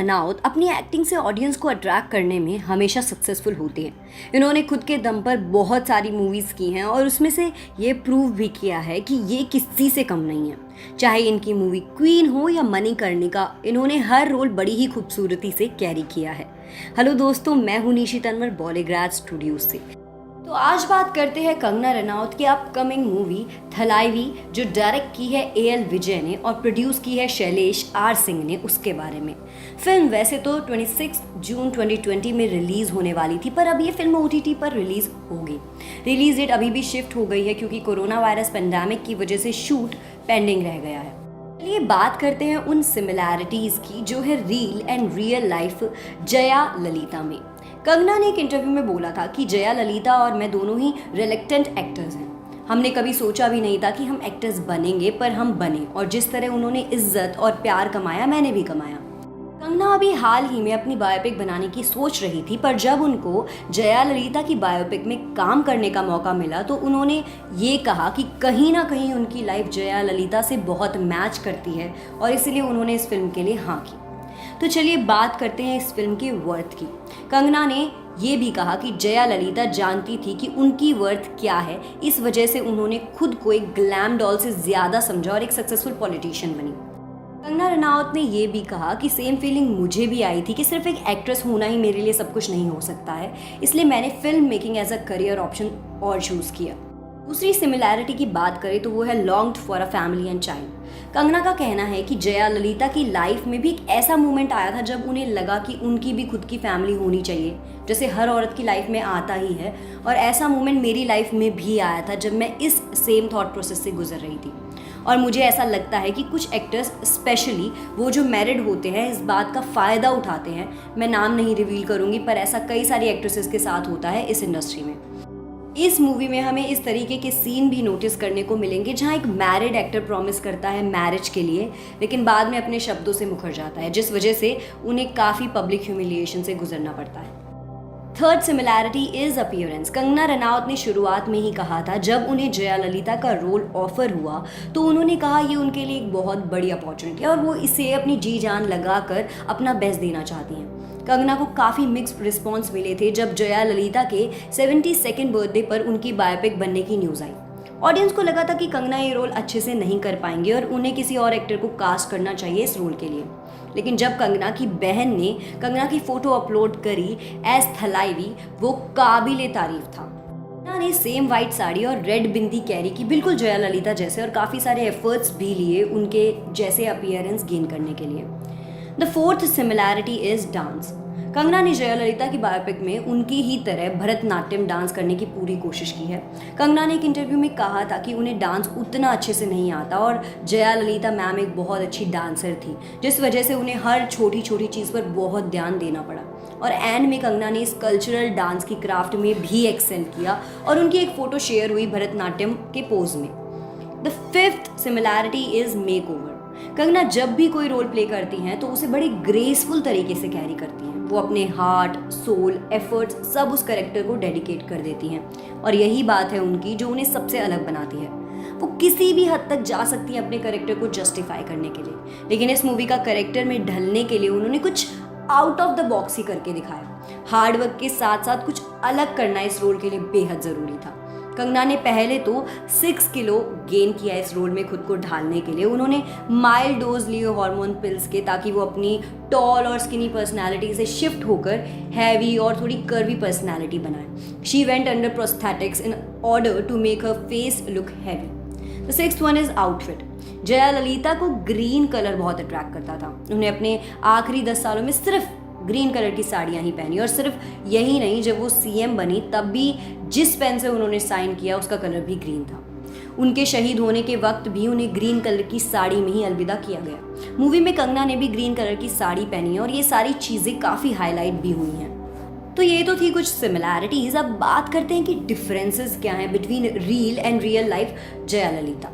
रनौत अपनी एक्टिंग से ऑडियंस को अट्रैक्ट करने में हमेशा सक्सेसफुल होते हैं। इन्होंने खुद के दम पर बहुत सारी मूवीज़ की हैं और उसमें से ये प्रूव भी किया है कि ये किसी से कम नहीं है। चाहे इनकी मूवी क्वीन हो या मणिकर्णिका, इन्होंने हर रोल बड़ी ही खूबसूरती से कैरी किया है। हेलो दोस्तों, मैं हूं निशी तन्वर बॉलीग्राड स्टूडियो से। तो आज बात करते हैं कंगना रनौत की अपकमिंग मूवी थलाइवी, जो डायरेक्ट की है AL विजय ने और प्रोड्यूस की है शैलेश R सिंह ने, उसके बारे में। फिल्म वैसे तो 26 जून 2020 में रिलीज होने वाली थी, पर अब ये फिल्म OTT पर रिलीज होगी। रिलीज डेट अभी भी शिफ्ट हो गई है क्योंकि कोरोना वायरस पेंडेमिक की वजह से शूट पेंडिंग रह गया है। चलिए बात करते हैं उन सिमिलैरिटीज की जो है real and real life Jaya Lalita में। कंगना ने एक इंटरव्यू में बोला था कि जया ललिता और मैं दोनों ही रिलेक्टेंट एक्टर्स हैं। हमने कभी सोचा भी नहीं था कि हम एक्टर्स बनेंगे, पर हम बने, और जिस तरह उन्होंने इज्जत और प्यार कमाया, मैंने भी कमाया। कंगना अभी हाल ही में अपनी बायोपिक बनाने की सोच रही थी, पर जब उनको जया ललिता की बायोपिक में काम करने का मौका मिला तो उन्होंने ये कहा कि कहीं ना कहीं उनकी लाइफ जया ललिता से बहुत मैच करती है और इसलिए उन्होंने इस फिल्म के लिए हाँ की। तो चलिए बात करते हैं इस फिल्म के वर्थ की। कंगना ने ये भी कहा कि जया ललिता जानती थी कि उनकी वर्थ क्या है, इस वजह से उन्होंने खुद को एक ग्लैम डॉल से ज़्यादा समझा और एक सक्सेसफुल पॉलिटिशियन बनी। कंगना रनौत ने ये भी कहा कि सेम फीलिंग मुझे भी आई थी कि सिर्फ एक एक्ट्रेस होना ही मेरे लिए सब कुछ नहीं हो सकता है, इसलिए मैंने film making as a career option और चूज़ किया। दूसरी सिमिलैरिटी की बात करें तो वो है longed for a family and child. Kangana का कहना है कि जया ललिता की लाइफ में भी एक ऐसा मोमेंट आया था जब उन्हें लगा कि उनकी भी खुद की फैमिली होनी चाहिए, जैसे हर औरत की लाइफ में आता ही है, और ऐसा मोमेंट मेरी लाइफ में भी आया था जब मैं इस सेम थॉट प्रोसेस से गुजर रही थी। और मुझे ऐसा लगता है कि कुछ एक्टर्स, स्पेशली वो जो मैरिड होते हैं, इस बात का फ़ायदा उठाते हैं। मैं नाम नहीं रिवील करूँगी, पर ऐसा कई सारी एक्ट्रेसेस के साथ होता है इस इंडस्ट्री में। इस मूवी में हमें इस तरीके के सीन भी नोटिस करने को मिलेंगे जहां एक मैरिड एक्टर प्रॉमिस करता है मैरिज के लिए, लेकिन बाद में अपने शब्दों से मुकर जाता है, जिस वजह से उन्हें काफ़ी पब्लिक ह्यूमिलिएशन से गुजरना पड़ता है। Third similarity is appearance. Kangana Ranaut ने शुरुआत में ही कहा था, जब उन्हें जया ललिता का रोल ऑफर हुआ तो उन्होंने कहा ये उनके लिए एक बहुत बड़ी अपॉर्चुनिटी है और वो इसे अपनी जी जान लगाकर अपना बेस्ट देना चाहती हैं। कंगना को काफ़ी मिक्स्ड रिस्पॉन्स मिले थे जब जया ललिता के 72nd बर्थडे पर उनकी बायोपिक बनने की न्यूज़ आई। ऑडियंस को लगा था कि कंगना ये रोल अच्छे से नहीं कर पाएंगे और उन्हें किसी और एक्टर को कास्ट करना चाहिए इस रोल के लिए। लेकिन जब कंगना की बहन ने कंगना की फ़ोटो अपलोड करी एज थलाइवी, वो काबिले तारीफ था। कंगना ने सेम वाइट साड़ी और रेड बिंदी कैरी की, बिल्कुल जया ललिता जैसे, और काफ़ी सारे एफर्ट्स भी लिए उनके जैसे अपीयरेंस गेन करने के लिए। The fourth similarity is dance. Kangana ने जया ललिता की बायोपिक में उनकी ही तरह भरतनाट्यम डांस करने की पूरी कोशिश की है। कंगना ने एक इंटरव्यू में कहा था कि उन्हें डांस उतना अच्छे से नहीं आता और जया ललिता मैम एक बहुत अच्छी डांसर थी, जिस वजह से उन्हें हर छोटी छोटी चीज़ पर बहुत ध्यान देना पड़ा। और एंड में कंगना ने इस कल्चरल डांस की क्राफ्ट में भी एक्सेल किया और उनकी एक फ़ोटो शेयर हुई भरतनाट्यम के पोज में। The fifth similarity is make over. Kangana जब भी कोई रोल प्ले करती हैं तो उसे बड़ी ग्रेसफुल तरीके से कैरी करती हैं। वो अपने हार्ट, सोल, एफर्ट्स सब उस कैरेक्टर को डेडिकेट कर देती हैं और यही बात है उनकी जो उन्हें सबसे अलग बनाती है। वो किसी भी हद तक जा सकती हैं अपने कैरेक्टर को जस्टिफाई करने के लिए, लेकिन इस मूवी का कैरेक्टर में ढलने के लिए उन्होंने कुछ आउट ऑफ द बॉक्स ही करके दिखाया। हार्ड वर्क के साथ साथ कुछ अलग करना इस रोल के लिए बेहद ज़रूरी था। कंगना ने पहले तो 6 किलो गेन किया इस रोल में खुद को ढालने के लिए। उन्होंने माइल्ड डोज लिए हार्मोन पिल्स के, ताकि वो अपनी टॉल और स्किनी पर्सनालिटी से शिफ्ट होकर हैवी और थोड़ी कर्वी पर्सनालिटी बनाए। She went under prosthetics in order to make her face look heavy. The sixth one is outfit. Jayalalithaa को ग्रीन कलर बहुत अट्रैक्ट करता था। उन्हें अपने आखिरी 10 सालों में सिर्फ ग्रीन कलर की साड़ियाँ ही पहनी, और सिर्फ यही नहीं, जब वो CM बनी तब भी जिस पेन से उन्होंने साइन किया उसका कलर भी ग्रीन था। उनके शहीद होने के वक्त भी उन्हें ग्रीन कलर की साड़ी में ही अलविदा किया गया। मूवी में कंगना ने भी ग्रीन कलर की साड़ी पहनी है और ये सारी चीज़ें काफ़ी हाईलाइट भी हुई हैं। तो ये तो थी कुछ सिमिलैरिटीज़। अब बात करते हैं कि डिफरेंसेस क्या हैं between real and real life Jaya Lalita.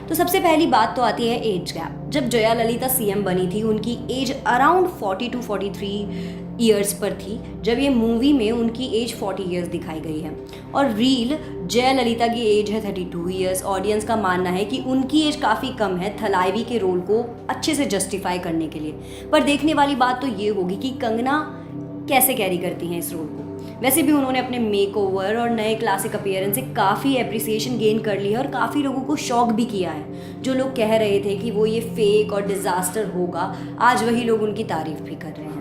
तो सबसे पहली बात तो आती है एज गैप। जब जया ललिता सीएम बनी थी उनकी एज अराउंड 40 to 43 ईयर्स पर थी, जब ये मूवी में उनकी एज 40 ईयर्स दिखाई गई है। और रील जया ललिता की एज है 32 ईयर्स। ऑडियंस का मानना है कि उनकी एज काफ़ी कम है थलाइवी के रोल को अच्छे से जस्टिफाई करने के लिए। पर देखने वाली बात तो ये होगी कि कंगना कैसे कैरी करती हैं इस रोल को। वैसे भी उन्होंने अपने मेकओवर और नए क्लासिक अपीयरेंस से काफ़ी एप्रिसिएशन गेन कर ली है और काफ़ी लोगों को शॉक भी किया है। जो लोग कह रहे थे कि वो ये फेक और डिज़ास्टर होगा, आज वही लोग उनकी तारीफ भी कर रहे हैं।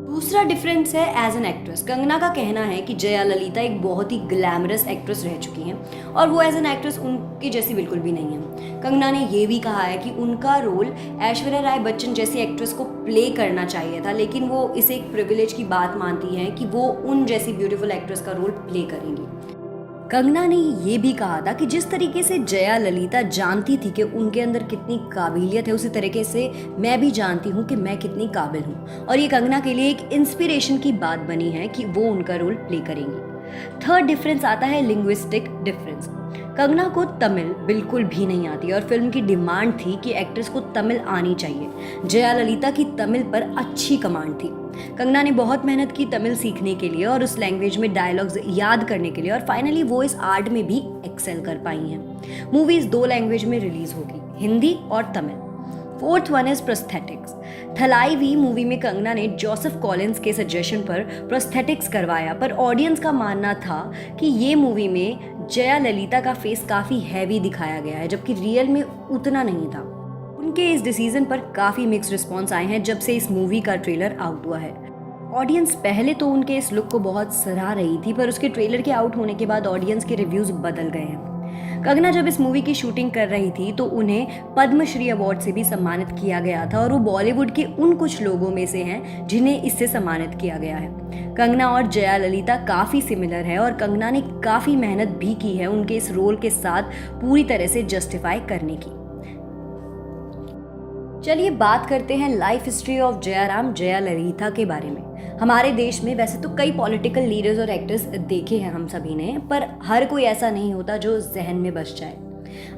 दूसरा डिफरेंस है एज एन एक्ट्रेस। कंगना का कहना है कि जया ललिता एक बहुत ही ग्लैमरस एक्ट्रेस रह चुकी हैं और वो एज एन एक्ट्रेस उनकी जैसी बिल्कुल भी नहीं है। कंगना ने ये भी कहा है कि उनका रोल ऐश्वर्या राय बच्चन जैसी एक्ट्रेस को प्ले करना चाहिए था, लेकिन वो इसे एक प्रिविलेज की बात मानती हैं कि वो उन जैसी ब्यूटीफुल एक्ट्रेस का रोल प्ले करेंगी। कंगना ने ये भी कहा था कि जिस तरीके से जया ललिता जानती थी कि उनके अंदर कितनी काबिलियत है, उसी तरीके से मैं भी जानती हूँ कि मैं कितनी काबिल हूँ। और ये कंगना के लिए एक इंस्पिरेशन की बात बनी है कि वो उनका रोल प्ले करेंगी। थर्ड डिफरेंस आता है लिंग्विस्टिक डिफरेंस। कंगना को तमिल बिल्कुल भी नहीं आती और फिल्म की डिमांड थी कि एक्ट्रेस को तमिल आनी चाहिए। जया ललिता की तमिल पर अच्छी कमांड थी। कंगना ने बहुत मेहनत की तमिल सीखने के लिए और उस लैंग्वेज में डायलॉग्स याद करने के लिए, और फाइनली वो इस आर्ट में भी एक्सेल कर पाई हैं। मूवीज 2 लैंग्वेज में रिलीज होगी, हिंदी और Tamil. Fourth one is prosthetics. Thalaivi movie में कंगना ने जोसेफ कॉलिंस के सजेशन पर प्रोस्थेटिक्स करवाया, पर ऑडियंस का मानना था कि ये मूवी में जया ललिता का फेस काफ़ी हैवी दिखाया गया है, जबकि रियल में उतना नहीं था। उनके इस डिसीजन पर काफ़ी मिक्स्ड रिस्पॉन्स आए हैं जब से इस मूवी का ट्रेलर आउट हुआ है। ऑडियंस पहले तो उनके इस लुक को बहुत सराह रही थी, पर उसके ट्रेलर के आउट होने के बाद ऑडियंस के रिव्यूज़ बदल गए हैं। कंगना जब इस मूवी की शूटिंग कर रही थी तो उन्हें पद्मश्री अवार्ड से भी सम्मानित किया गया था और वो बॉलीवुड के उन कुछ लोगों में से हैं जिन्हें इससे सम्मानित किया गया है। कंगना और जया ललिता काफ़ी सिमिलर है और कंगना ने काफ़ी मेहनत भी की है उनके इस रोल के साथ पूरी तरह से जस्टिफाई करने की। चलिए बात करते हैं life history of Jairam Jaya Lalita के बारे में। हमारे देश में वैसे तो कई पॉलिटिकल लीडर्स और एक्टर्स देखे हैं हम सभी ने, पर हर कोई ऐसा नहीं होता जो जहन में बस जाए।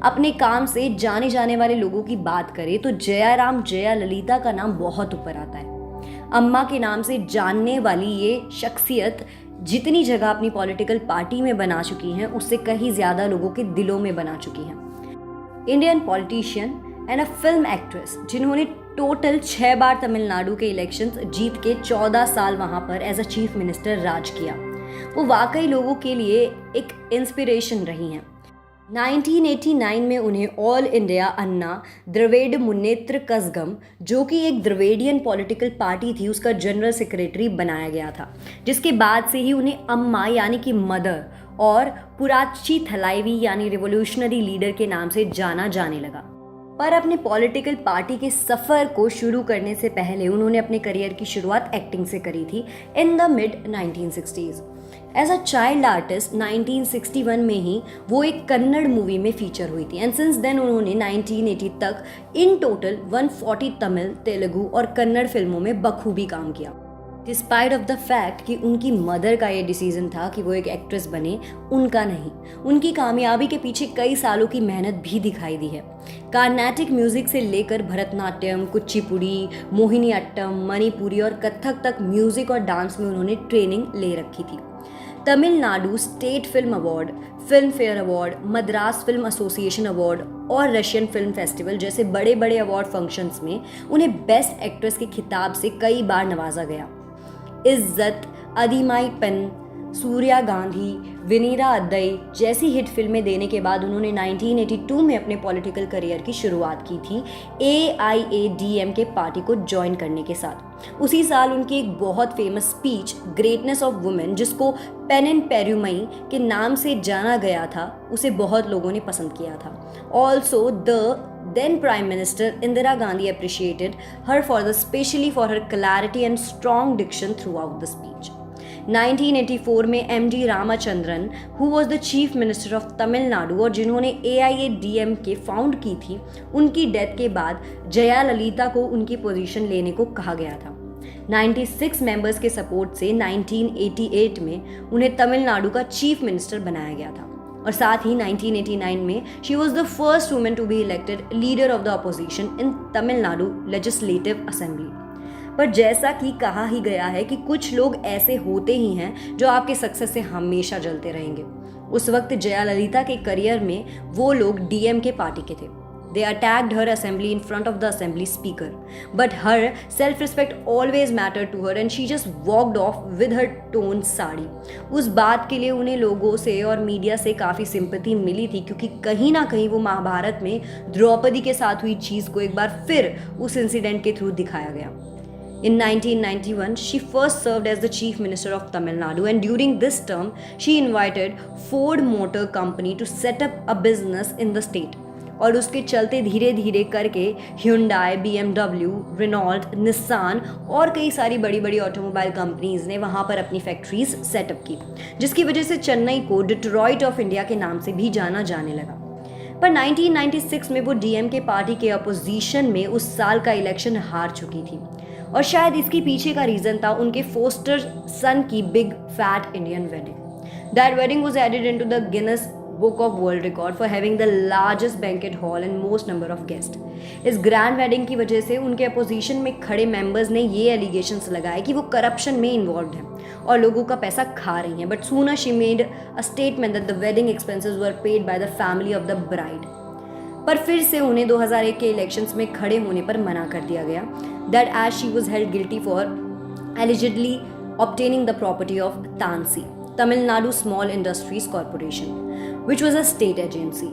अपने काम से जाने जाने वाले लोगों की बात करें तो जयराम जया ललिता का नाम बहुत ऊपर आता है। अम्मा के नाम से जानने वाली ये शख्सियत जितनी जगह अपनी पॉलिटिकल पार्टी में बना चुकी हैं, उससे कहीं ज़्यादा लोगों के दिलों में बना चुकी हैं। Indian politician and a film actress जिन्होंने टोटल 6 बार तमिलनाडु के इलेक्शंस जीत के 14 साल वहाँ पर एज अ चीफ मिनिस्टर राज किया। वो वाकई लोगों के लिए एक इंस्पिरेशन रही हैं। 1989 में उन्हें ऑल इंडिया अन्ना द्रविड़ मुन्नेत्र कज़गम, जो कि एक द्रविडियन पॉलिटिकल पार्टी थी, उसका जनरल सेक्रेटरी बनाया गया था, जिसके बाद से ही उन्हें अम्मा यानी कि मदर और पुराची थलाइवी यानी रिवोल्यूशनरी लीडर के नाम से जाना जाने लगा। पर अपने पॉलिटिकल पार्टी के सफ़र को शुरू करने से पहले उन्होंने अपने करियर की शुरुआत एक्टिंग से करी थी in the mid 1960s। As a child artist 1961 में ही वो एक कन्नड़ मूवी में फीचर हुई थी एंड सिंस देन उन्होंने 1980 तक इन टोटल 140 तमिल, तेलुगु और कन्नड़ फिल्मों में बखूबी काम किया। डिस्पाइट ऑफ द फैक्ट कि उनकी मदर का ये डिसीजन था कि वो एक एक्ट्रेस बने, उनका नहीं। उनकी कामयाबी के पीछे कई सालों की मेहनत भी दिखाई दी है। कार्नेटिक म्यूजिक से लेकर भरतनाट्यम, कुचिपुड़ी, मोहिनी अट्टम, मणिपुरी और कथक तक म्यूजिक और डांस में उन्होंने ट्रेनिंग ले रखी थी। Tamil Nadu state film award, film fair award, Madras film association award और रशियन फिल्म फेस्टिवल जैसे बड़े बड़े अवार्ड फंक्शंस में उन्हें बेस्ट एक्ट्रेस के खिताब से कई बार नवाजा गया। इज्जत, अदीमाई पेन, सूर्या गांधी, विनीरा अद्दई जैसी हिट फिल्में देने के बाद उन्होंने 1982 में अपने पॉलिटिकल करियर की शुरुआत की थी AIADMK पार्टी को ज्वाइन करने के साथ। उसी साल उनकी एक बहुत famous speech greatness of women, जिसको पेनेन पेरुमई के नाम से जाना गया था, उसे बहुत लोगों ने पसंद किया था। Also the then Prime Minister Indira Gandhi appreciated her especially for her clarity and strong diction throughout the speech. 1984 में MD Ramachandran, who was the Chief Minister of Tamil Nadu और जिन्होंने AIADMK फाउंड की थी, उनकी डेथ के बाद जया ललिता को उनकी पोजीशन लेने को कहा गया था। 96 मेंबर्स के सपोर्ट से 1988 में उन्हें तमिलनाडु का चीफ मिनिस्टर बनाया गया था और साथ ही 1989 में she was the first women to be elected leader of the opposition in Tamil Nadu legislative assembly. पर जैसा कि कहा ही गया है कि कुछ लोग ऐसे होते ही हैं जो आपके सक्सेस से हमेशा जलते रहेंगे। उस वक्त जयाललिता के करियर में वो लोग डीएमके पार्टी के थे। They attacked her assembly in front of the assembly speaker. But her self-respect always mattered to her and she just walked off with her torn sari. उस बात के लिए उन्हें लोगों से और मीडिया से काफ़ी सिंपैथी मिली थी, क्योंकि कहीं ना कहीं वो महाभारत में द्रौपदी के साथ हुई चीज़ को एक बार फिर उस इंसिडेंट के थ्रू दिखाया गया। In 1991, she first served as the Chief Minister of Tamil Nadu, and during this term, she invited Ford Motor Company to set up a business in the state. और उसके चलते धीरे धीरे करके Hyundai, BMW, Renault, Nissan और कई सारी बड़ी बड़ी ऑटोमोबाइल कंपनीज ने वहाँ पर अपनी फैक्ट्रीज सेटअप की, जिसकी वजह से चेन्नई को डिट्रॉइट ऑफ इंडिया के नाम से भी जाना जाने लगा। पर 1996 में वो डीएमके पार्टी के अपोजिशन में उस साल का इलेक्शन हार चुकी थी, और शायद इसके पीछे का रीज़न था उनके फोस्टर सन की big fat Indian wedding. That wedding was added into the Guinness book of world record for having the largest banquet hall and most number of guest. इस ग्रैंड वेडिंग की वजह से उनके opposition में खड़े members ने ये एलिगेशंस लगाए कि वो करप्शन में इन्वॉल्व हैं और लोगों का पैसा खा रही हैं। But sooner she made a statement that the wedding expenses were paid by the family of the bride. पर फिर से उन्हें 2001 के इलेक्शंस में खड़े होने पर मना कर दिया गया, that as she was held guilty for allegedly obtaining the property of TANSI, Tamil Nadu small industries corporation, which was a state agency,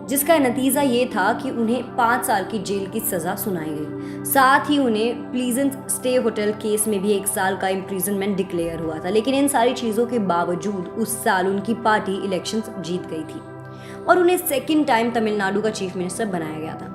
जिसका नतीजा ये था कि उन्हें 5 साल की जेल की सज़ा सुनाई गई। साथ ही उन्हें प्लीजेंट स्टे होटल केस में भी 1 साल का इम्प्रिजनमेंट डिक्लेयर हुआ था। लेकिन इन सारी चीज़ों के बावजूद उस साल उनकी पार्टी इलेक्शंस जीत गई थी और उन्हें सेकेंड टाइम तमिलनाडु का चीफ मिनिस्टर बनाया गया था।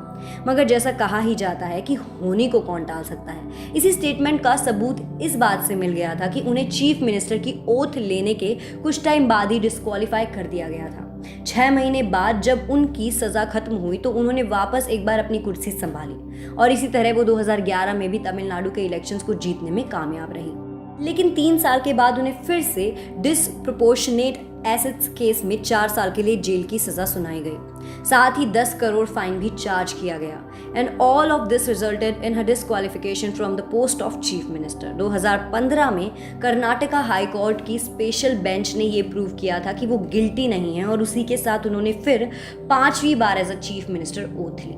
मगर जैसा कहा ही जाता है कि होने को कौन टाल सकता है, इसी स्टेटमेंट का सबूत इस बात से मिल गया था कि उन्हें चीफ मिनिस्टर की ओथ लेने के कुछ टाइम बाद ही डिस्क्वालीफाई कर दिया गया था। 6 महीने बाद जब उनकी सज़ा खत्म हुई तो उन्होंने वापस एक बार अपनी कुर्सी संभाली और इसी तरह वो 2011 में भी तमिलनाडु के इलेक्शंस को जीतने में कामयाब रही। लेकिन 3 साल के बाद उन्हें फिर से डिसप्रोपोर्शनेट एसेट्स केस में 4 साल के लिए जेल की सज़ा सुनाई गई। साथ ही 10 करोड़ फाइन भी चार्ज किया गया। And all of this resulted in her disqualification from the post of chief minister. 2015 में कर्नाटका हाई कोर्ट की स्पेशल बेंच ने ये प्रूव किया था कि वो गिल्टी नहीं है और उसी के साथ उन्होंने फिर 5वीं बार as a chief minister oath ली।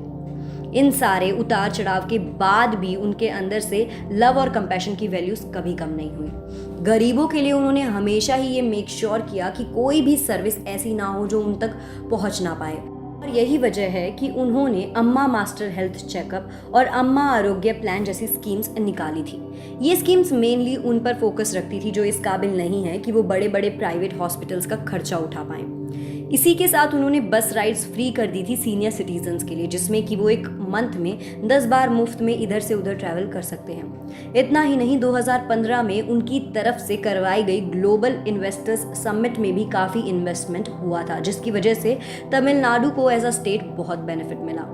इन सारे उतार चढ़ाव के बाद भी उनके अंदर से लव और कंपैशन की वैल्यूज कभी कम नहीं हुई। गरीबों के लिए उन्होंने हमेशा ही ये मेक श्योर किया कि कोई भी सर्विस ऐसी ना हो जो उन तक पहुंच ना पाए। और यही वजह है कि उन्होंने अम्मा मास्टर हेल्थ चेकअप और अम्मा आरोग्य प्लान जैसी स्कीम्स निकाली थी। ये स्कीम्स मेनली उन पर फोकस रखती थी जो इस काबिल नहीं है कि वो बड़े बड़े प्राइवेट हॉस्पिटल्स का खर्चा उठा पाएं। इसी के साथ उन्होंने बस राइड्स फ्री कर दी थी सीनियर सिटीजन्स के लिए, जिसमें कि वो एक मंथ में 10 बार मुफ्त में इधर से उधर ट्रैवल कर सकते हैं। इतना ही नहीं, 2015 में उनकी तरफ से करवाई गई ग्लोबल इन्वेस्टर्स समिट में भी काफ़ी इन्वेस्टमेंट हुआ था, जिसकी वजह से तमिलनाडु को एज अ स्टेट बहुत बेनिफिट मिला।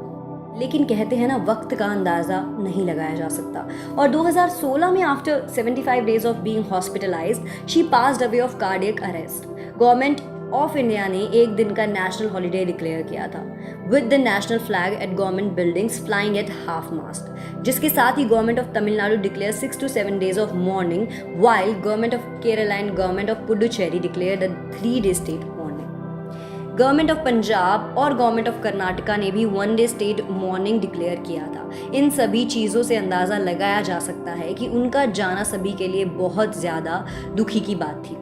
लेकिन कहते हैं ना, वक्त का अंदाज़ा नहीं लगाया जा सकता। और 2016 में after 75 days of being hospitalised she passed away of cardiac arrest. Government of India ने एक दिन का नेशनल हॉलीडे डिक्लेयर किया था with the national flag at government buildings flying at half mast, जिसके साथ ही government of Tamil Nadu declare 6 to 7 days of mourning, while government of Kerala and government of Puducherry declare the 3 day state mourning. Government of Punjab और government of Karnataka ने भी 1 day state morning declare किया था। इन सभी चीज़ों से अंदाज़ा लगाया जा सकता है कि उनका जाना सभी के लिए बहुत ज़्यादा दुखी की बात थी।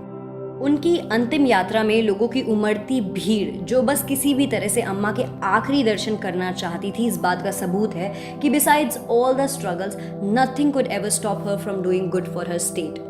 उनकी अंतिम यात्रा में लोगों की उमड़ती भीड़, जो बस किसी भी तरह से अम्मा के आखिरी दर्शन करना चाहती थी, इस बात का सबूत है कि besides all the struggles nothing could ever stop her from doing good for her state.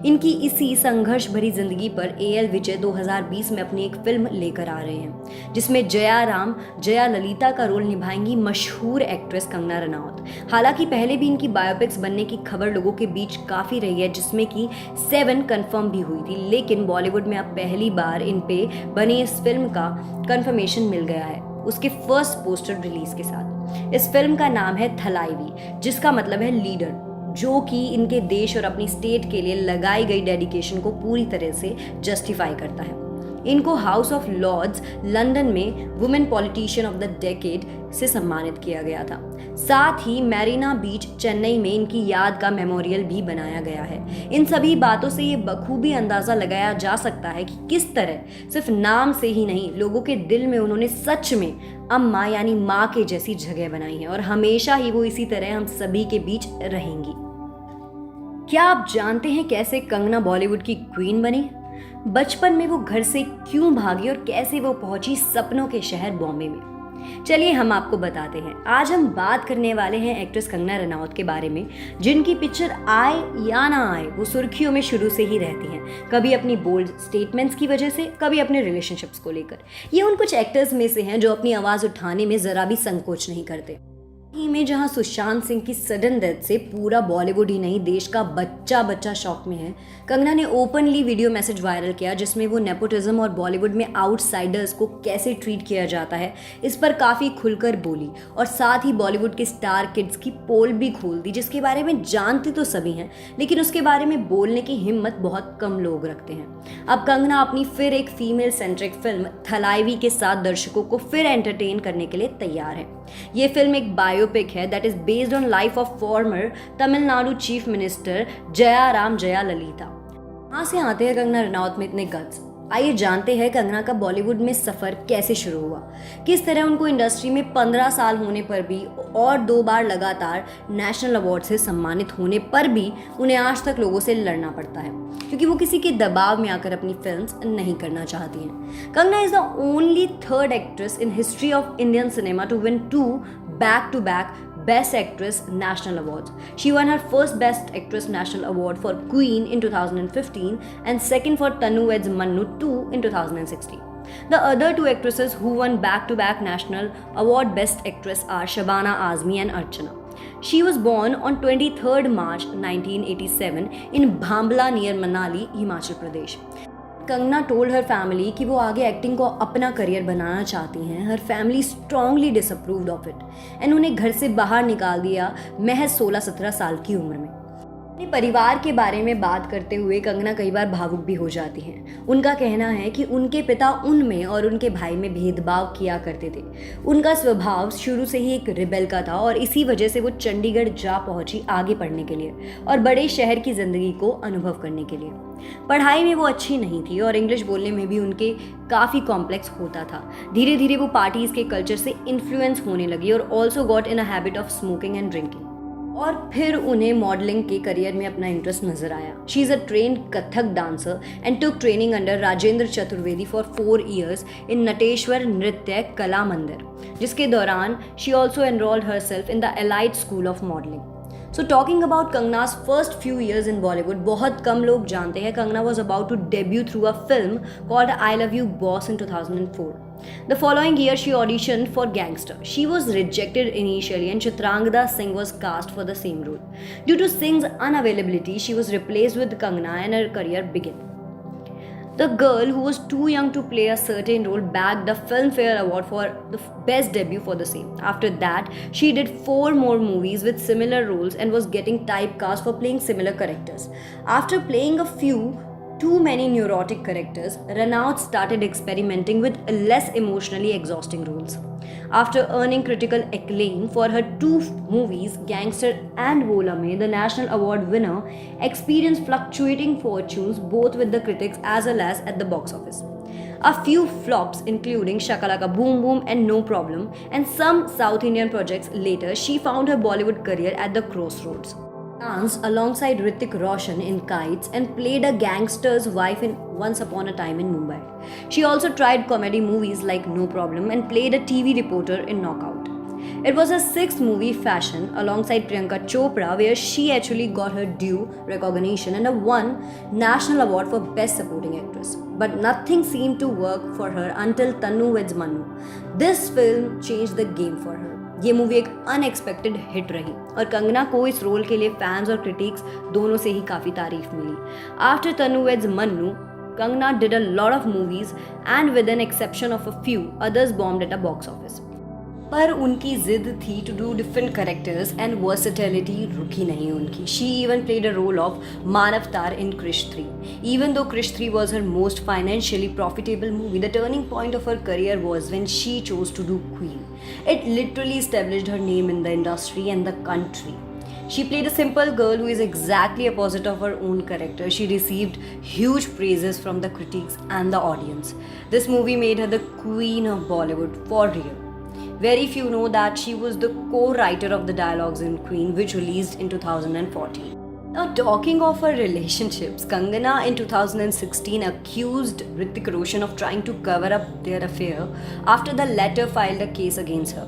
इनकी इसी संघर्ष भरी जिंदगी पर एएल विजय 2020 में अपनी एक फिल्म लेकर आ रहे हैं, जिसमें जया ललिता का रोल निभाएंगी मशहूर एक्ट्रेस कंगना रनौत। हालांकि पहले भी इनकी बायोपिक्स बनने की खबर लोगों के बीच काफ़ी रही है, जिसमें कि 7 कंफर्म भी हुई थी। लेकिन बॉलीवुड में अब पहली बार इन पे बनी इस फिल्म का कंफर्मेशन मिल गया है उसके फर्स्ट पोस्टर रिलीज के साथ। इस फिल्म का नाम है थलाईवी, जिसका मतलब है लीडर, जो कि इनके देश और अपनी स्टेट के लिए लगाई गई डेडिकेशन को पूरी तरह से जस्टिफाई करता है। इनको हाउस ऑफ लॉर्ड्स लंदन में women politician of the decade से सम्मानित किया गया था। साथ ही मैरीना बीच चेन्नई में इनकी याद का मेमोरियल भी बनाया गया है। इन सभी बातों से ये बखूबी अंदाजा लगाया जा सकता है कि किस तरह सिर्फ नाम से ही नहीं, लोगों के दिल में उन्होंने सच में अम्मा यानी माँ के जैसी जगह बनाई है और हमेशा ही वो इसी तरह हम सभी के बीच रहेंगी। क्या आप जानते हैं कैसे कंगना बॉलीवुड की क्वीन बनी? बचपन में वो घर से क्यों भागी और कैसे वो पहुंची सपनों के शहर बॉम्बे में? चलिए हम आपको बताते हैं। आज हम बात करने वाले हैं एक्ट्रेस कंगना रनौत के बारे में, जिनकी पिक्चर आए या ना आए वो सुर्खियों में शुरू से ही रहती हैं, कभी अपनी बोल्ड स्टेटमेंट्स की वजह से, कभी अपने रिलेशनशिप्स को लेकर। ये उन कुछ एक्टर्स में से हैं जो अपनी आवाज़ उठाने में ज़रा भी संकोच नहीं करते। ही में जहां सुशांत सिंह की सडन डेथ से पूरा बॉलीवुड ही नहीं देश का बच्चा बच्चा शॉक में है, कंगना ने ओपनली वीडियो मैसेज वायरल किया जिसमें वो नेपोटिज्म और बॉलीवुड में आउटसाइडर्स को कैसे ट्रीट किया जाता है इस पर काफ़ी खुलकर बोली और साथ ही बॉलीवुड के स्टार किड्स की पोल भी खोल दी, जिसके बारे में जानते तो सभी हैं लेकिन उसके बारे में बोलने की हिम्मत बहुत कम लोग रखते हैं। अब कंगना अपनी फिर एक फीमेल सेंट्रिक फिल्म थलाइवी के साथ दर्शकों को फिर एंटरटेन करने के लिए तैयार है। ये फिल्म एक बायोपिक है that is based on life of former Tamil Nadu chief minister Jayaram Jaya Lalita. कहाँ से आते हैं कंगना रनौत में इतने गट्स? आइए जानते हैं कंगना का बॉलीवुड में सफ़र कैसे शुरू हुआ, किस तरह उनको इंडस्ट्री में 15 साल होने पर भी और 2 बार लगातार नेशनल अवार्ड से सम्मानित होने पर भी उन्हें आज तक लोगों से लड़ना पड़ता है क्योंकि वो किसी के दबाव में आकर अपनी फिल्म्स नहीं करना चाहती हैं। Kangana is the only third actress in history of Indian cinema to win 2 back-to-back Best Actress National Awards. She won her first Best Actress National Award for Queen in 2015 and second for Tanu Weds Mannu 2 in 2016. The other 2 actresses who won back-to-back National Award Best Actress are Shabana Azmi and Archana. She was born on 23rd March 1987 in Bhambla near Manali, Himachal Pradesh. Kangana told her family कि वो आगे acting को अपना career बनाना चाहती हैं। Her family strongly disapproved of it and उन्हें घर से बाहर निकाल दिया महज 16-17 साल की उम्र में। अपने परिवार के बारे में बात करते हुए कंगना कई बार भावुक भी हो जाती हैं। उनका कहना है कि उनके पिता उनमें और उनके भाई में भेदभाव किया करते थे। उनका स्वभाव शुरू से ही एक रिबेल का था और इसी वजह से वो चंडीगढ़ जा पहुंची आगे पढ़ने के लिए और बड़े शहर की ज़िंदगी को अनुभव करने के लिए। पढ़ाई में वो अच्छी नहीं थी और इंग्लिश बोलने में भी उनके काफ़ी कॉम्प्लेक्स होता था। धीरे धीरे वो पार्टीज़ के कल्चर से इन्फ्लुएंस होने लगी और also got in a habit of smoking and drinking. और फिर उन्हें मॉडलिंग के करियर में अपना इंटरेस्ट नजर आया। She is a trained Kathak dancer and took training under Rajendra Chaturvedi for 4 years in Nateshwar Nritya Kala Mandir, जिसके दौरान she also enrolled herself in the elite school of modelling. So talking about Kangna's first few years in Bollywood, बहुत कम लोग जानते हैं Kangana was about to debut through a film called I Love You Boss in 2004. The following year, she auditioned for Gangster. She was rejected initially and Chitrangada Singh was cast for the same role. Due to Singh's unavailability, she was replaced with Kangana and her career began. The girl who was too young to play a certain role bagged the Filmfare Award for the best debut for the same. After that, she did 4 more movies with similar roles and was getting typecast for playing similar characters. After playing a few too many neurotic characters, Ranaut started experimenting with less emotionally exhausting roles. After earning critical acclaim for her 2 movies, Gangster and Bola Mein, the National Award winner experienced fluctuating fortunes both with the critics as well as at the box office. A few flops including Shakalaka Boom Boom and No Problem and some South Indian projects later, she found her Bollywood career at the crossroads. Danced alongside Hrithik Roshan in Kites and played a gangster's wife in Once Upon a Time in Mumbai. She also tried comedy movies like No Problem and played a TV reporter in Knockout. It was her 6th movie Fashion alongside Priyanka Chopra where she actually got her due recognition and won National Award for Best Supporting Actress. But nothing seemed to work for her until Tanu Weds Mannu. This film changed the game for her. ये movie एक unexpected hit रही और कंगना को इस role के लिए fans और critics दोनों से ही काफ़ी तारीफ मिली। After Tanu weds Mannu, Kangana did a lot of movies and with an exception of a few, others bombed at a box office. पर उनकी जिद थी to do different characters and versatility रुकी नहीं उनकी. She even played a role of Manavtar in Krrish 3. Even though Krish 3 was her most financially profitable movie, the turning point of her career was when she chose to do Queen. It literally established her name in the industry and the country. She played a simple girl who is exactly opposite of her own character. She received huge praises from the critics and the audience. This movie made her the queen of Bollywood for real. Very few know that she was the co-writer of the dialogues in Queen, which released in 2014. Now, talking of her relationships, Kangana in 2016 accused Hrithik Roshan of trying to cover up their affair after the latter filed a case against her.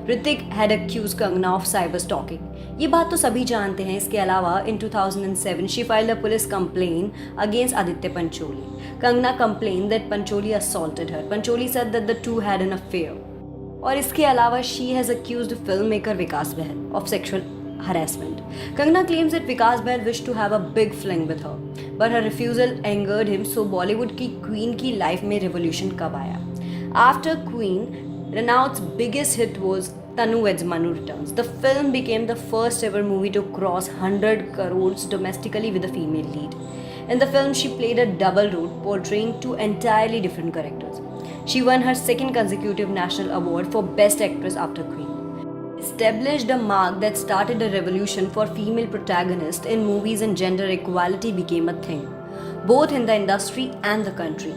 Hrithik had accused Kangana of cyber stalking. ये बात तो सभी जानते हैं. इसके अलावा in 2007 she filed a police complaint against Aditya Pancholi. Kangana complained that Pancholi assaulted her. Pancholi said that the two had an affair. और इसके अलावा she has accused filmmaker Vikas Bahl of sexual harassment. Kangana claims that Vikas Bahl wished to have a big fling with her, but her refusal angered him. So Bollywood की Queen की life में revolution कब आया? After Queen, Ranaut's biggest hit was Tanu Weds Manu Returns. The film became the first ever movie to cross 100 crores domestically with a female lead. In the film, she played a double role, portraying two entirely different characters. She won her second consecutive national award for Best Actress after Queen. Established a mark that started a revolution for female protagonists in movies, and gender equality became a thing, both in the industry and the country.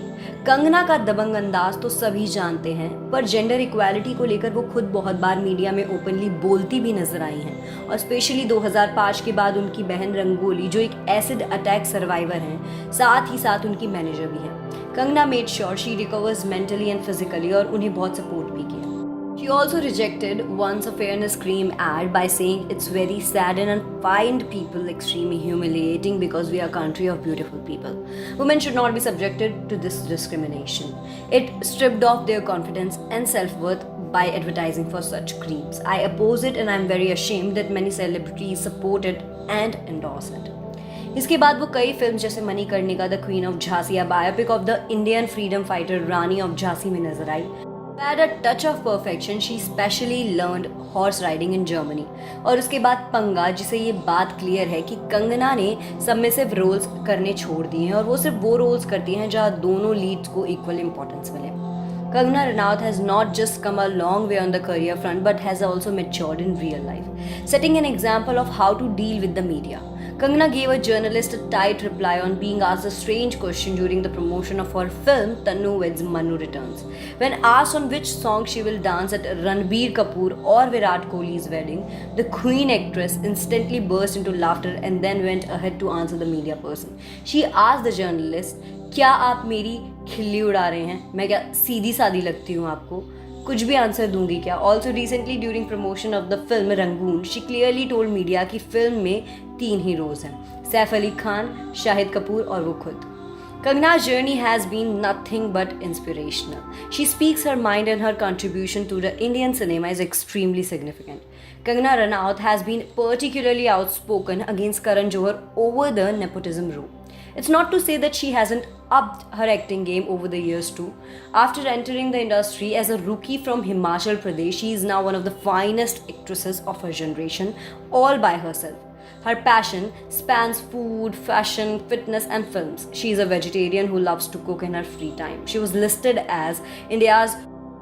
Kangana का दबंग अंदाज तो सभी जानते हैं, पर gender equality को लेकर वो खुद बहुत बार मीडिया में ओपनली बोलती भी नजर आई हैं. और स्पेशली 2005 के बाद उनकी बहन रंगोली, जो एक एसिड अटैक सर्वाइवर हैं, साथ ही साथ उनकी मैनेजर भी हैं. Kangana made sure she recovers mentally and physically, और उन्हें बहुत सपोर्ट भी किया. She also rejected once a fairness cream ad by saying it's very sad and find people extremely humiliating because we are a country of beautiful people. Women should not be subjected to this discrimination. It stripped off their confidence and self-worth by advertising for such creams. I oppose it and I'm very ashamed that many celebrities support it and endorse it. इसके बाद वो कई film जैसे Manikarnika, the queen of Jhansi, biopic of the Indian freedom fighter Rani of Jhansi में नजर आई. Had a touch of perfection, she specially learned horse riding in Germany. और उसके बाद पंगा, जिसे ये बात क्लियर है कि कंगना ने सबमिसिव रोल्स करने छोड़ दिए हैं और वो सिर्फ वो रोल्स करती हैं जहाँ दोनों लीड्स को इक्वल इंपॉर्टेंस मिले. Kangana Ranaut has not just come a long way on the career front but has also matured in real life, setting an example of how to deal with the media. Kangana gave a journalist a tight reply on being asked a strange question during the promotion of her film Tanu Weds Manu Returns. When asked on which song she will dance at Ranbir Kapoor or Virat Kohli's wedding, the Queen actress instantly burst into laughter and then went ahead to answer the media person. She asked the journalist, क्या आप मेरी खिल्ली उड़ा रहे हैं? मैं क्या सीधी सादी लगती हूँ आपको? कुछ भी आंसर दूंगी क्या? Also recently during promotion of the film Rangoon, she clearly told media कि फिल्म में 3 हीरोज हैं, सैफ अली खान, शाहिद कपूर और वो खुद. Kangana's journey has been nothing but inspirational. She speaks her mind and her contribution to the Indian cinema is extremely significant. Kangana Ranaut has been particularly outspoken against Karan Johar over the nepotism rule. It's not to say that she hasn't upped her acting game over the years too. After entering the industry as a rookie from Himachal Pradesh, she is now one of the finest actresses of her generation, all by herself. Her passion spans food, fashion, fitness and films. She is a vegetarian who loves to cook in her free time. She was listed as India's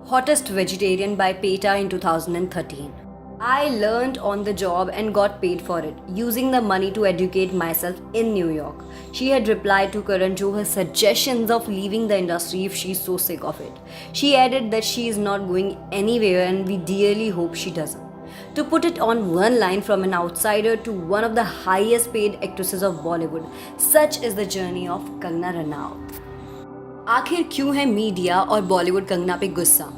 hottest vegetarian by PETA in 2013. I learned on the job and got paid for it, using the money to educate myself in New York. She had replied to Karan Johar's suggestions of leaving the industry if she's so sick of it. She added that she is not going anywhere and we dearly hope she doesn't. To put it on one line, from an outsider to one of the highest paid actresses of Bollywood, such is the journey of Kangana Ranaut. आखिर क्यों है media और बॉलीवुड कंगना पे गुस्सा?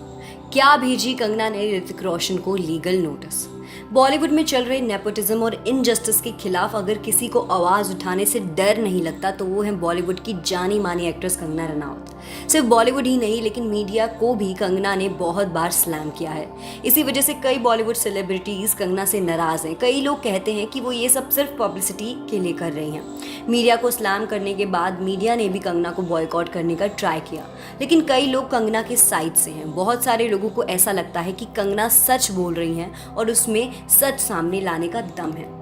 क्या भेजी कंगना ने ऋतिक रोशन को लीगल नोटिस? बॉलीवुड में चल रहे नेपोटिज्म और इनजस्टिस के खिलाफ अगर किसी को आवाज़ उठाने से डर नहीं लगता तो वो है बॉलीवुड की जानी मानी एक्ट्रेस कंगना रनावत. सिर्फ बॉलीवुड ही नहीं लेकिन मीडिया को भी कंगना ने बहुत बार स्लैम किया है। इसी वजह से कई बॉलीवुड सेलिब्रिटीज कंगना से नाराज हैं। कई लोग कहते हैं कि वो ये सब सिर्फ पब्लिसिटी के लिए कर रही हैं। मीडिया को स्लैम करने के बाद मीडिया ने भी कंगना को बॉयकॉट करने का ट्राई किया, लेकिन कई लोग कंगना के साइड से हैं। बहुत सारे लोगों को ऐसा लगता है कि कंगना सच बोल रही हैं और उसमें सच सामने लाने का दम है।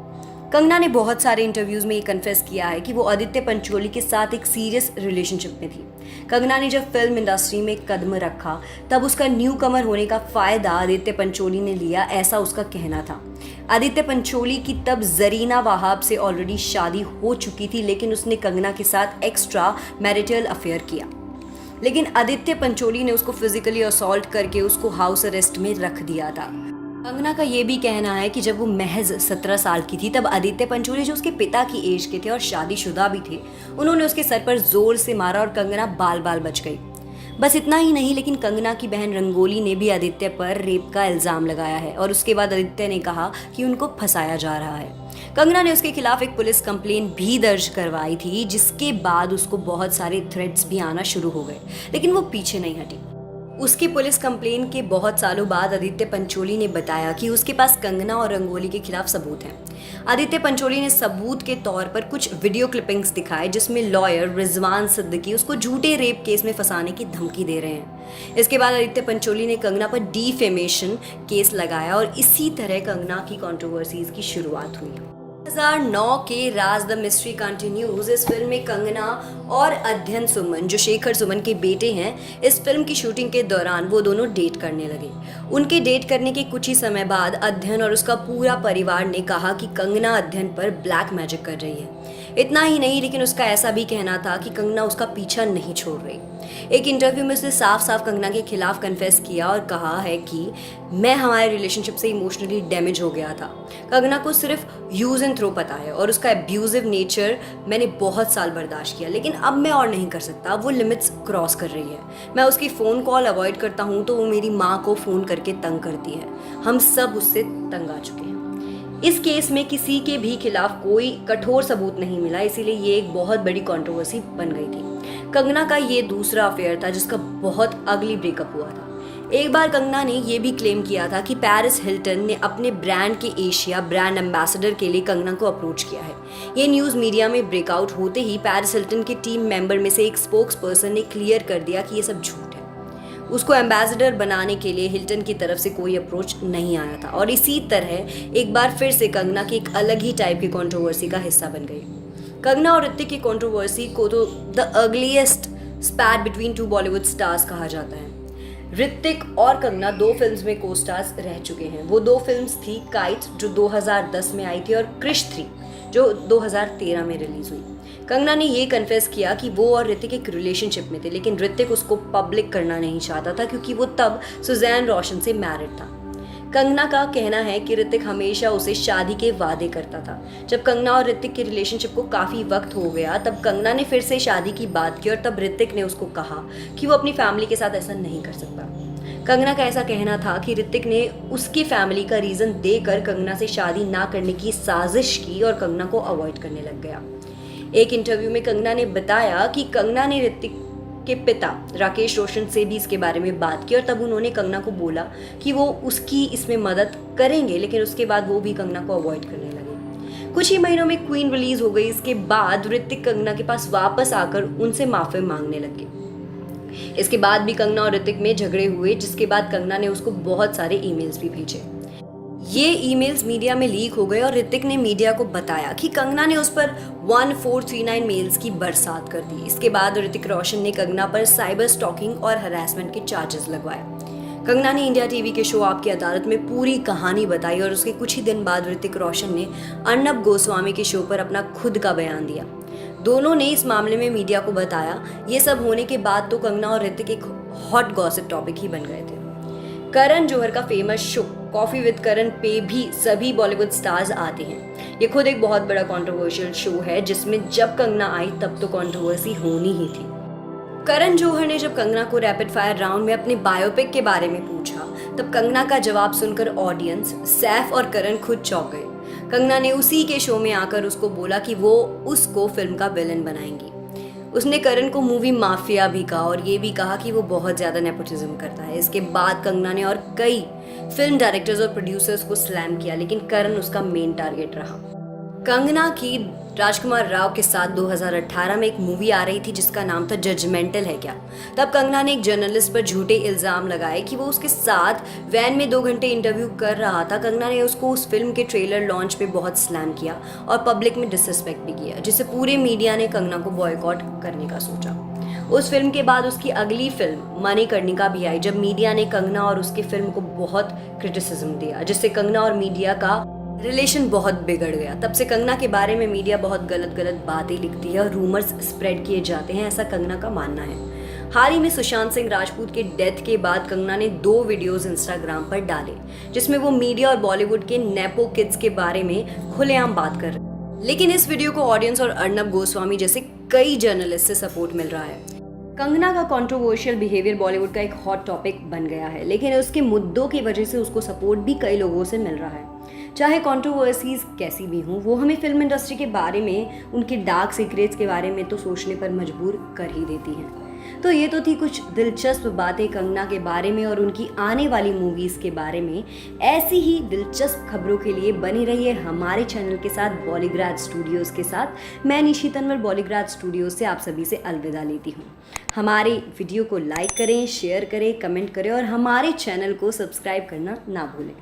कंगना ने बहुत सारे इंटरव्यूज में ये कन्फेस किया है कि वो आदित्य पंचोली के साथ एक सीरियस रिलेशनशिप में थी। कंगना ने जब फिल्म इंडस्ट्री में कदम रखा तब उसका न्यू कमर होने का फायदा आदित्य पंचोली ने लिया, ऐसा उसका कहना था। आदित्य पंचोली की तब जरीना वहाब से ऑलरेडी शादी हो चुकी थी, लेकिन उसने कंगना के साथ एक्स्ट्रा मैरिटल अफेयर किया। लेकिन आदित्य पंचोली ने उसको फिजिकली असॉल्ट करके उसको हाउस अरेस्ट में रख दिया था। कंगना का ये भी कहना है कि जब वो महज 17 साल की थी तब आदित्य पंचोली, जो उसके पिता की एज के थे और शादीशुदा भी थे, उन्होंने उसके सर पर जोर से मारा और कंगना बाल बाल बच गई। बस इतना ही नहीं, लेकिन कंगना की बहन रंगोली ने भी आदित्य पर रेप का इल्जाम लगाया है और उसके बाद आदित्य ने कहा कि उनको फंसाया जा रहा है। कंगना ने उसके खिलाफ एक पुलिस कंप्लेंट भी दर्ज करवाई थी, जिसके बाद उसको बहुत सारे थ्रेट्स भी आना शुरू हो गए, लेकिन वो पीछे नहीं हटी। उसकी पुलिस कंप्लेन के बहुत सालों बाद आदित्य पंचोली ने बताया कि उसके पास कंगना और रंगोली के खिलाफ सबूत हैं। आदित्य पंचोली ने सबूत के तौर पर कुछ वीडियो क्लिपिंग्स दिखाए जिसमें लॉयर रिजवान सिद्दीकी उसको झूठे रेप केस में फंसाने की धमकी दे रहे हैं। इसके बाद आदित्य पंचोली ने कंगना पर डिफेमेशन केस लगाया और इसी तरह कंगना की कंट्रोवर्सीज की शुरुआत हुई। 2009 के राज द मिस्ट्री कंटिन्यूज इस फिल्म में कंगना और अध्ययन सुमन, जो शेखर सुमन के बेटे हैं, इस फिल्म की शूटिंग के दौरान वो दोनों डेट करने लगे। उनके डेट करने के कुछ ही समय बाद अध्ययन और उसका पूरा परिवार ने कहा कि कंगना अध्ययन पर ब्लैक मैजिक कर रही है। इतना ही नहीं, लेकिन उसका ऐसा भी कहना था कि कंगना उसका पीछा नहीं छोड़ रही। एक इंटरव्यू में उसने साफ साफ कंगना के खिलाफ कन्फेस किया और कहा है कि मैं हमारे रिलेशनशिप से इमोशनली डैमेज हो गया था। कंगना को सिर्फ यूज एंड थ्रो पता है और उसका एब्यूजिव नेचर मैंने बहुत साल बर्दाश्त किया, लेकिन अब मैं और नहीं कर सकता। वो लिमिट्स क्रॉस कर रही है। मैं उसकी फ़ोन कॉल अवॉइड करता हूँ तो वो मेरी माँ को फ़ोन करके तंग करती है। हम सब उससे तंग आ चुके हैं। इस केस में किसी के भी खिलाफ कोई कठोर सबूत नहीं मिला, इसीलिए ये एक बहुत बड़ी कंट्रोवर्सी बन गई थी। कंगना का ये दूसरा अफेयर था जिसका बहुत अगली ब्रेकअप हुआ था। एक बार कंगना ने ये भी क्लेम किया था कि पेरिस हिल्टन ने अपने ब्रांड के एशिया ब्रांड एम्बेसडर के लिए कंगना को अप्रोच किया है। ये न्यूज़ मीडिया में ब्रेकआउट होते ही पेरिस हिल्टन के टीम मेंबर में से एक स्पोक्स पर्सन ने क्लियर कर दिया कि ये सब झूठ है। उसको एम्बेसडर बनाने के लिए हिल्टन की तरफ से कोई अप्रोच नहीं आया था और इसी तरह एक बार फिर से कंगना की एक अलग ही टाइप की कंट्रोवर्सी का हिस्सा बन गई। कंगना और ऋतिक की कंट्रोवर्सी को तो the ugliest स्पैट between two Bollywood stars कहा जाता है। ऋतिक और कंगना 2 फिल्म्स में को स्टार्स रह चुके हैं। वो 2 फिल्म्स थी काइट जो 2010 में आई थी और क्रिश 3 जो 2013 में रिलीज हुई। कंगना ने ये कन्फेस किया कि वो और ऋतिक एक रिलेशनशिप में थे, लेकिन ऋतिक उसको पब्लिक करना नहीं चाहता था क्योंकि वो तब सुजैन रोशन से मैरिड था। कंगना का कहना है कि ऋतिक हमेशा उसे शादी के वादे करता था। जब कंगना और ऋतिक के रिलेशनशिप को काफ़ी वक्त हो गया तब कंगना ने फिर से शादी की बात की और तब ऋतिक ने उसको कहा कि वो अपनी फैमिली के साथ ऐसा नहीं कर सकता। कंगना का ऐसा कहना था कि ऋतिक ने उसकी फैमिली का रीज़न देकर कंगना से शादी ना करने की साजिश की और कंगना को अवॉइड करने लग गया। एक इंटरव्यू में कंगना ने बताया कि कंगना ने ऋतिक के पिता राकेश रोशन से भी इसके बारे में बात की और तब उन्होंने कंगना को बोला कि वो उसकी इसमें मदद करेंगे, लेकिन उसके बाद वो भी कंगना को अवॉइड करने लगे। कुछ ही महीनों में क्वीन रिलीज हो गई। इसके बाद ऋतिक कंगना के पास वापस आकर उनसे माफी मांगने लगे। इसके बाद भी कंगना और ऋतिक में झगड़े हुए, जिसके बाद कंगना ने उसको बहुत सारे ईमेल्स भी भेजे। ये ईमेल्स मीडिया में लीक हो गए और ऋतिक ने मीडिया को बताया कि कंगना ने उस पर 1439 मेल्स की बरसात कर दी। इसके बाद ऋतिक रोशन ने कंगना पर साइबर स्टॉकिंग और हरासमेंट के चार्जेस लगवाए। कंगना ने इंडिया टीवी के शो आपकी अदालत में पूरी कहानी बताई और उसके कुछ ही दिन बाद ऋतिक रोशन ने अर्नब गोस्वामी के शो पर अपना खुद का बयान दिया। दोनों ने इस मामले में मीडिया को बताया। ये सब होने के बाद तो कंगना और ऋतिक एक हॉट गॉसिप टॉपिक ही बन गए थे। करण जौहर का फेमस शो कॉफी विद करण पे भी सभी बॉलीवुड स्टार्स आते हैं। ये खुद एक बहुत बड़ा कंट्रोवर्शियल शो है जिसमें जब कंगना आई तब तो कंट्रोवर्सी होनी ही थी। करण जौहर ने जब कंगना को रैपिड फायर राउंड में अपने बायोपिक के बारे में पूछा तब कंगना का जवाब सुनकर ऑडियंस, सैफ और करण खुद चौंक गए। कंगना ने उसी के शो में आकर उसको बोला कि वो उसको फिल्म का विलन बनाएंगी। उसने करण को मूवी माफिया भी कहा और ये भी कहा कि वो बहुत ज़्यादा नेपोटिज्म करता है। इसके बाद कंगना ने और कई फिल्म डायरेक्टर्स और प्रोड्यूसर्स को स्लैम किया, लेकिन करण उसका मेन टारगेट रहा। कंगना की राजकुमार राव के साथ 2018 में एक मूवी आ रही थी जिसका नाम था जजमेंटल है क्या। तब कंगना ने एक जर्नलिस्ट पर झूठे इल्ज़ाम लगाए कि वो उसके साथ वैन में 2 घंटे इंटरव्यू कर रहा था। कंगना ने उसको उस फिल्म के ट्रेलर लॉन्च पे बहुत स्लैम किया और पब्लिक में डिसरिस्पेक्ट भी किया, जिससे पूरे मीडिया ने कंगना को बॉयकॉट करने का सोचा। उस फिल्म के बाद उसकी अगली फिल्म मणिकर्णिका भी आई, जब मीडिया ने कंगना और उसकी फिल्म को बहुत क्रिटिसिज्म दिया, जिससे कंगना और मीडिया का रिलेशन बहुत बिगड़ गया। तब से कंगना के बारे में मीडिया बहुत गलत गलत बातें लिखती है और रूमर्स स्प्रेड किए जाते हैं, ऐसा कंगना का मानना है। हाल ही में सुशांत सिंह राजपूत के डेथ के बाद कंगना ने 2 वीडियोस इंस्टाग्राम पर डाले जिसमें वो मीडिया और बॉलीवुड के नेपो किड्स के बारे में खुलेआम बात कर रहे हैं। लेकिन इस वीडियो को ऑडियंस और अर्नब गोस्वामी जैसे कई जर्नलिस्ट से सपोर्ट मिल रहा है। कंगना का कंट्रोवर्शियल बिहेवियर बॉलीवुड का एक हॉट टॉपिक बन गया है, लेकिन उसके मुद्दों की वजह से उसको सपोर्ट भी कई लोगों से मिल रहा है। चाहे कंट्रोवर्सीज कैसी भी हों, वो हमें फिल्म इंडस्ट्री के बारे में, उनके डार्क सीक्रेट्स के बारे में तो सोचने पर मजबूर कर ही देती हैं। तो ये तो थी कुछ दिलचस्प बातें कंगना के बारे में और उनकी आने वाली मूवीज़ के बारे में। ऐसी ही दिलचस्प खबरों के लिए बने रहिए हमारे चैनल के साथ, बॉलीग्राज स्टूडियोज़ के साथ। मैं निशी तनवर बॉलीग्राज स्टूडियोज़ से आप सभी से अलविदा लेती हूँ। हमारे वीडियो को लाइक करें, शेयर करें, कमेंट करें और हमारे चैनल को सब्सक्राइब करना ना भूलें।